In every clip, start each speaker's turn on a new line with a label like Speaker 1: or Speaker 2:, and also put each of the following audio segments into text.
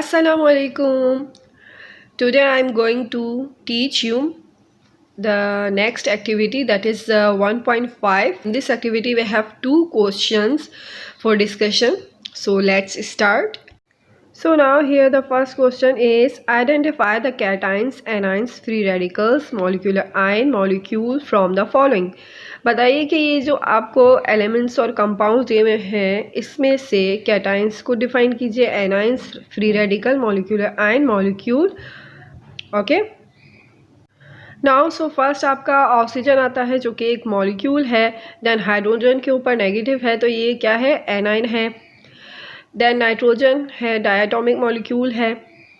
Speaker 1: Assalamu alaikum. Today I am going to teach you the next activity, that is 1.5. In this activity we have two questions for discussion. So let's start. So now here the first question is, identify the cations, anions, free radicals, molecular ion molecule from the following. बताइए कि ये जो आपको elements और compounds दिए हुए हैं इसमें से कैटाइंस को डिफाइन कीजिए, anions, free radical, molecular ion molecule. Okay. Now so first आपका ऑक्सीजन आता है जो कि एक मॉलिक्यूल है. देन हाइड्रोजन के ऊपर नेगेटिव है तो ये क्या है, एनाइन है. देन नाइट्रोजन है, डायटोमिक मॉलिक्यूल है,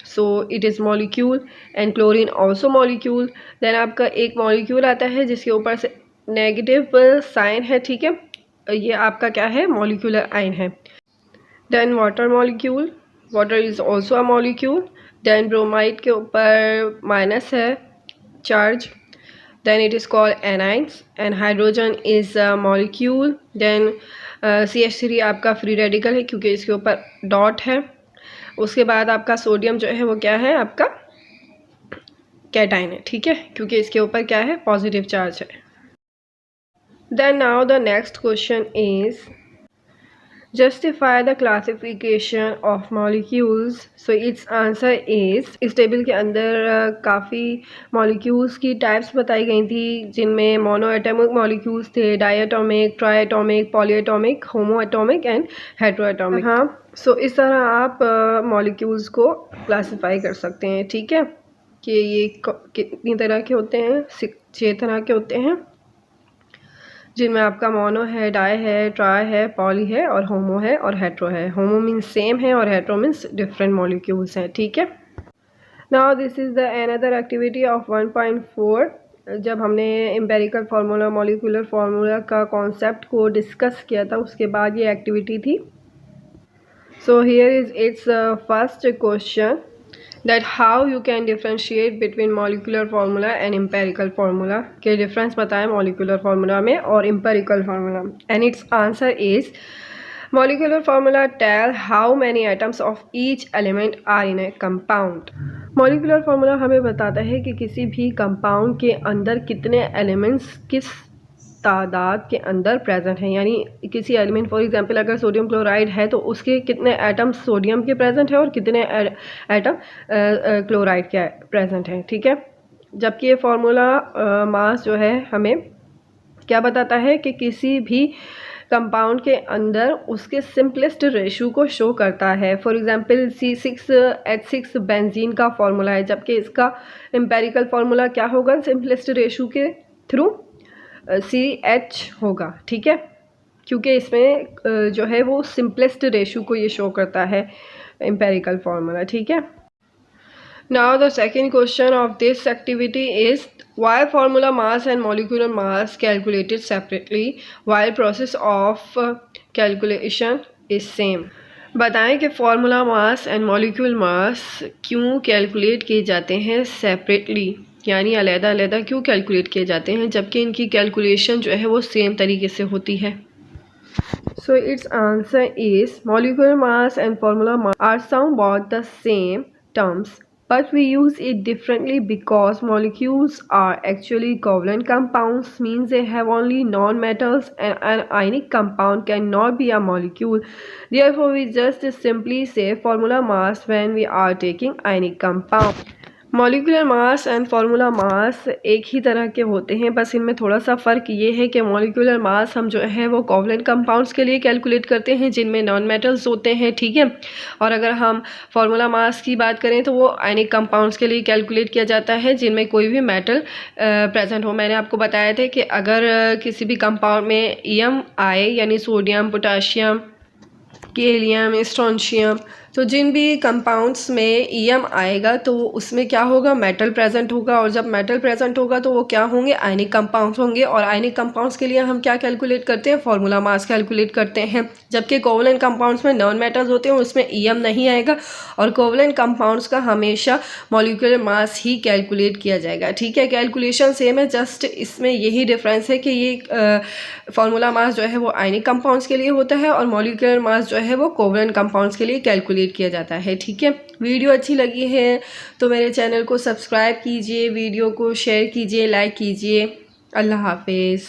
Speaker 1: so it is molecule. And chlorine also molecule. Then आपका एक मॉलिक्यूल आता है जिसके ऊपर से नेगेटिव साइन है, ठीक है, ये आपका क्या है, मॉलिक्यूलर आयन है. Then water molecule, water is also a molecule. Then bromide के ऊपर माइनस है charge, then it is called anions. And hydrogen is a molecule. Then CH3 आपका फ्री रेडिकल है क्योंकि इसके ऊपर डॉट है. उसके बाद आपका सोडियम जो है वो क्या है, आपका कैटाइन है, ठीक है, क्योंकि इसके ऊपर क्या है, पॉजिटिव चार्ज है. Then now the next question is, justify the classification of molecules. So its answer is, इस टेबल के अंदर काफ़ी मॉलिक्यूल्स की टाइप्स बताई गई थी जिनमें मोनोएटॉमिक मॉलिक्यूल्स थे, डायटोमिक, ट्राइएटॉमिक, पॉलीएटॉमिक, होमोएटॉमिक एंड हेटेरोएटॉमिक. हाँ, सो इस तरह आप मॉलिक्यूल्स को क्लासीफाई कर सकते हैं, ठीक है, कि ये कितनी तरह के होते हैं, 6 तरह के होते हैं जिनमें आपका मोनो है, डाई है, ट्राई है, पॉली है और होमो है और हेट्रो है. होमो मीन्स सेम है और हेट्रो मीन्स डिफरेंट मॉलिक्यूल्स हैं, ठीक है. Now this is the another activity of 1.4. जब हमने एम्पेरिकल फार्मूला, मॉलिक्यूलर फार्मूला का कॉन्सेप्ट को डिस्कस किया था उसके बाद ये एक्टिविटी थी. So here is it's first question, that how you can differentiate between molecular formula and empirical formula. के डिफरेंस बताएं molecular formula में और empirical formula. And its answer is, molecular formula tell how many atoms of each element are in a compound. molecular formula हमें बताता है कि किसी भी compound के अंदर कितने elements किस तादाद के अंदर प्रेजेंट हैं. यानी किसी एलिमेंट, फॉर एग्जांपल अगर सोडियम क्लोराइड है तो उसके कितने एटम सोडियम के प्रेजेंट है और कितने एटम क्लोराइड के प्रेजेंट हैं, ठीक है. जबकि ये फार्मूला मास जो है हमें क्या बताता है कि किसी भी कंपाउंड के अंदर उसके सिंपलेस्ट रेशो को शो करता है. फॉर एग्जांपल C6H6 बेंजीन का फार्मूला है, जबकि इसका एम्पेरिकल फार्मूला क्या होगा, सिंपलेस्ट रेशो के थ्रू CH होगा, ठीक है, क्योंकि इसमें जो है वो सिंपलेस्ट रेशो को ये शो करता है एम्पेरिकल फार्मूला, ठीक है. Now the second question of this activity is, why formula mass and molecular mass calculated separately while process of calculation is same. बताएं कि फार्मूला मास एंड मॉलिक्यूल मास क्यों calculate किए जाते हैं सेपरेटली, यानी अलग-अलग क्यों कैलकुलेट किए जाते हैं जबकि इनकी कैलकुलेशन जो है वो सेम तरीके से होती है. So its answer is, molecular mass and formula mass are somewhat the same terms but we use it differently because molecules are actually covalent compounds, means they have only non-metals, and an ionic compound cannot be a molecule. Therefore we just simply say formula mass when we are taking ionic compound. Molecular mass and formula मास एक ही तरह के होते हैं, बस इनमें थोड़ा सा फ़र्क ये है कि मॉलिक्यूलर मास हम जो है वो कोवलेंट कंपाउंड्स के लिए कैलकुलेट करते हैं जिनमें नॉन मेटल्स होते हैं, ठीक है. और अगर हम फार्मूला मास की बात करें तो वो आयनिक कंपाउंड्स के लिए कैलकुलेट किया जाता है जिनमें कोई भी मेटल प्रेजेंट हो. मैंने आपको बताया था कि अगर किसी भी कंपाउंड में EM आए, यानी सोडियम, पोटाशियम, गैलियम, स्ट्रोंशियम, तो जिन भी कंपाउंड्स में EM आएगा तो उसमें क्या होगा, मेटल प्रेजेंट होगा. और जब मेटल प्रेजेंट होगा तो वो क्या होंगे, आयनिक कंपाउंड्स होंगे. और आयनिक कंपाउंड्स के लिए हम क्या कैलकुलेट करते हैं, फार्मूला मास कैलकुलेट करते हैं. जबकि कोवलेंट कंपाउंड्स में नॉन मेटल्स होते हैं उसमें EM नहीं आएगा और कोवलेंट कंपाउंड्स का हमेशा मॉलिक्यूलर मास ही कैलकुलेट किया जाएगा, ठीक है. कैलकुलेशन सेम है, जस्ट इसमें यही डिफरेंस है कि ये फार्मूला मास जो है वो आयनिक कंपाउंड्स के लिए होता है और मॉलिक्यूलर मास जो है वो कोवलेंट कंपाउंड्स के लिए कैलकुलेट किया जाता है। ठीक है, वीडियो अच्छी लगी है तो मेरे चैनल को सब्सक्राइब कीजिए, वीडियो को शेयर कीजिए, लाइक कीजिए। अल्लाह हाफिज़।